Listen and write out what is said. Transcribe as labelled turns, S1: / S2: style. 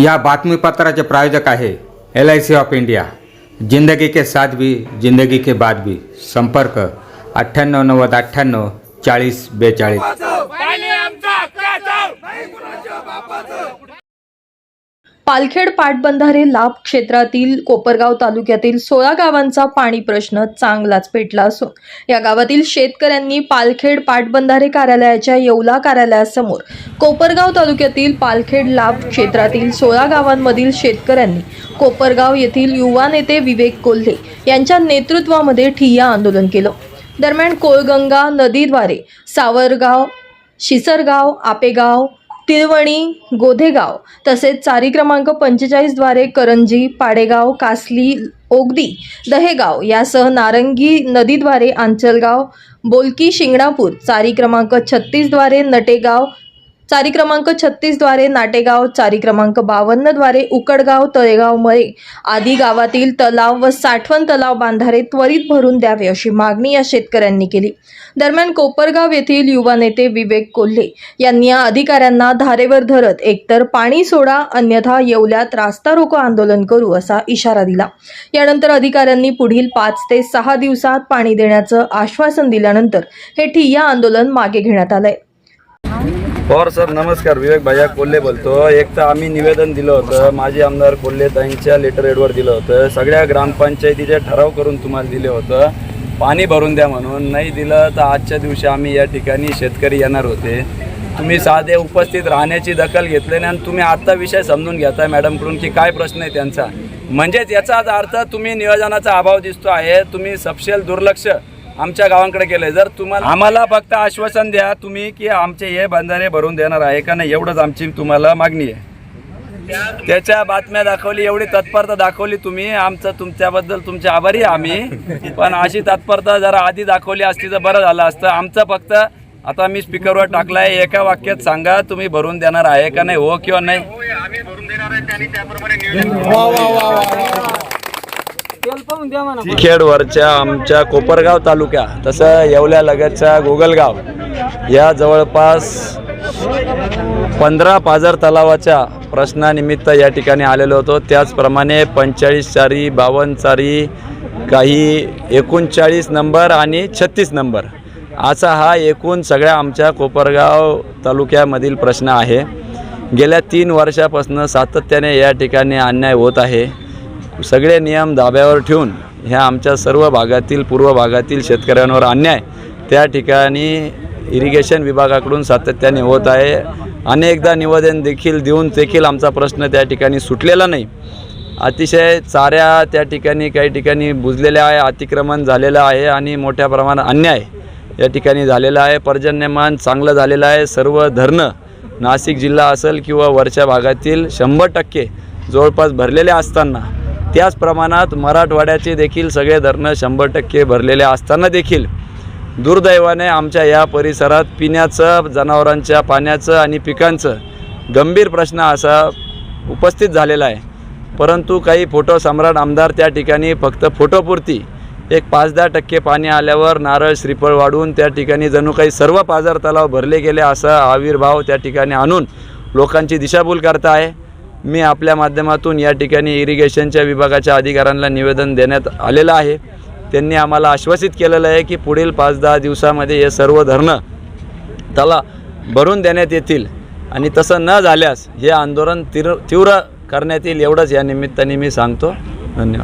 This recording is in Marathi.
S1: या बातमीपत्राचे प्रायोजक आहे LIC ऑफ इंडिया। जिंदगी के साथ भी जिंदगी के बाद भी। संपर्क 9890 98 40 42।
S2: पालखेड पाटबंधारे लाभ क्षेत्रातील कोपरगाव तालुक्यातील 16 गावांचा पाणी प्रश्न चांगलाच पेटला असून या गावातील शेतकऱ्यांनी पालखेड पाटबंधारे कार्यालयाच्या येवला कार्यालयासमोर कोपरगाव तालुक्यातील पालखेड लाभ क्षेत्रातील 16 गावांमधील शेतकऱ्यांनी कोपरगाव येथील युवा नेते विवेक कोल्हे यांच्या नेतृत्वामध्ये ठिय्या आंदोलन केलं। दरम्यान कोळगंगा नदीद्वारे सावरगाव, शिसरगाव, आपेगाव, तिळवणी, गोधेगाव तसेच चारी क्रमांक 45 द्वारे करंजी, पाडेगाव, कासली, ओगदी, दहेगाव यासह नारंगी नदीद्वारे आंचलगाव, बोलकी, शिंगणापूर, चारी क्रमांक 36 द्वारे नटेगाव, चारी क्रमांक 36 द्वारे नाटेगाव, चारी क्रमांक 52 द्वारे उकडगाव, तळेगाव, मळे आदी गावातील तलाव व साठवण तलाव बांधारे त्वरित भरून द्यावे अशी मागणी या शेतकऱ्यांनी केली। दरम्यान कोपरगाव येथील युवा नेते विवेक कोल्हे यांनी या अधिकाऱ्यांना धारेवर धरत एकतर पाणी सोडा अन्यथा येवल्यात रास्ता रोको आंदोलन करू असा इशारा दिला। यानंतर अधिकाऱ्यांनी पुढील 5 ते 6 दिवसात पाणी देण्याचं आश्वासन दिल्यानंतर हे ठिय्या आंदोलन मागे घेण्यात आलंय।
S3: पवार सर नमस्कार, विवेक भैया कोल्हे बोलतो। एक तर आम्ही निवेदन दिलं होतं, माजी आमदार कोल्हे ताईंच्या लेटर हेडवर दिलं होतं, सगळ्या ग्रामपंचायतीचे ठराव करून तुम्हाला दिले होतं पाणी भरून द्या म्हणून। नाही दिलं तर आजच्या दिवशी आम्ही या ठिकाणी शेतकरी येणार होते। तुम्ही साधे उपस्थित राहण्याची दखल घेतली नाही आणि तुम्ही आत्ता विषय समजून घेताय मॅडमकडून की काय प्रश्न आहे त्यांचा। म्हणजेच याचाच अर्थ तुम्ही नियोजनाचा अभाव दिसतो आहे, तुम्ही सपशेल दुर्लक्ष आमच्या गावांकडे केले। जर तुम्हाला आम्हाला फक्त आश्वासन द्या तुम्ही की आमचे हे बंधारे भरून देणार आहे का नाही, एवढंच आमची तुम्हाला मागणी आहे। त्याच्या बातम्या दाखवली, एवढी तत्परता दाखवली तुम्ही, आमचं तुमच्याबद्दल तुमचे आभारी आहे आम्ही, पण अशी तत्परता जरा आधी दाखवली असती तर बरं झालं असतं। आमचं फक्त आता मी स्पीकरवर टाकलाय, एका वाक्यात सांगा तुम्ही भरून देणार आहे का नाही, हो किंवा नाही। खेडवरच्या आमच्या कोपरगाव तालुक्या तसं येवल्या लगतच्या गोगलगाव या जवळपास 15 पाझर तलावाच्या प्रश्नानिमित्त या ठिकाणी आलेलो होतो। त्याचप्रमाणे 45 चारी, 52 चारी, काही 39 नंबर आणि 36 नंबर असा हा एकूण सगळ्या आमच्या कोपरगाव तालुक्यामधील प्रश्न आहे। गेल्या 3 वर्षापासून सातत्याने या ठिकाणी अन्याय होत आहे। सगळे नियम धाब्यावर ठेवून ह्या आमच्या सर्व भागातील पूर्व भागातील शेतकऱ्यांवर अन्याय त्या ठिकाणी इरिगेशन विभागाकडून सातत्याने होत आहे। अनेकदा निवेदन देखील देऊन देखील आमचा प्रश्न त्या ठिकाणी सुटलेला नाही। अतिशय चाऱ्या त्या ठिकाणी काही ठिकाणी बुजलेल्या आहे, अतिक्रमण झालेलं आहे आणि मोठ्या प्रमाणात अन्याय या ठिकाणी झालेला आहे। पर्जन्यमान चांगलं झालेलं आहे। सर्व धरणं नाशिक जिल्हा असेल किंवा वरच्या भागातील 100% जवळपास भरलेले असताना, त्याच प्रमाणात मराठवाड्याचे देखील सगळे धरणं 100% भरलेले असताना देखील दुर्दैवाने आमच्या या परिसरात पिण्याचं, जनावरांच्या पाण्याचं आणि पिकांचं गंभीर प्रश्न असा उपस्थित झालेला आहे। परंतु काही फोटो सम्राट आमदार त्या ठिकाणी फक्त फोटोपुरती एक 5-10% पाणी आल्यावर नारळ श्रीफळ वाढवून त्या ठिकाणी जणू काही सर्व पाझर तलाव भरले गेले असा आविर्भाव त्या ठिकाणी आणून लोकांची दिशाभूल करता आहे। मी आपल्या माध्यमातून या ठिकाणी इरिगेशनच्या विभागाच्या अधिकाऱ्यांना निवेदन देण्यात आलेलं आहे। त्यांनी आम्हाला आश्वासित केलेलं आहे की पुढील 5-10 दिवसामध्ये हे सर्व धरणं त्याला भरून देण्यात येतील आणि तसं न झाल्यास हे आंदोलन तीव्र करण्यात येईल, एवढंच या निमित्ताने मी सांगतो। धन्यवाद।